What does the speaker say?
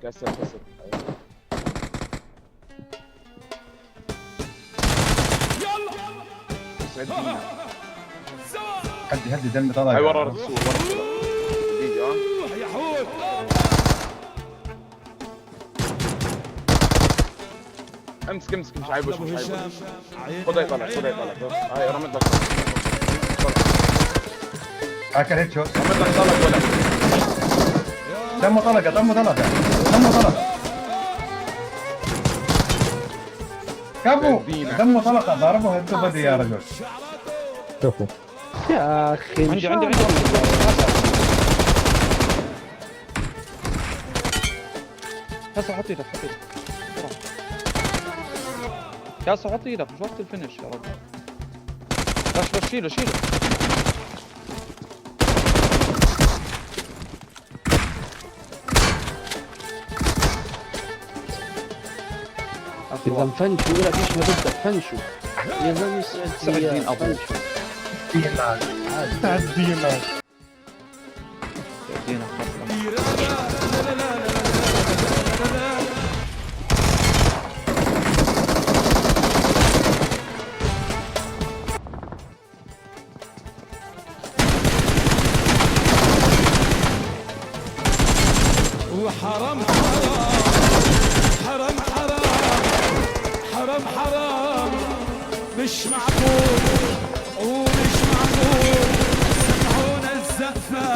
كسر كسر. يلا هدي دم طلع. هاي ورا الرسول ورا الرسول. دقيقة يا حوت. امسك مش عايبوش ابو مش عايبوش. هشام. خدها يطلع هاي رمت لك اكل هيد شوت. رمت لك طلق ولا دمه طلقه دمه طلقه. كابو دمه طلقه ضربه هدو بدي يا رجل. شوفوا يا اخي عندي هسه حط ايدك ياسر، حط ايدك مش وقت الفينش يا رب. بس شيله اذا مفنشوا ولا فيش ما بدك فنشوا يا زلمه. سعد الدين ابو تعدينا يدينا وحرام حرام مش معقول ومش معقول سمعونا الزفة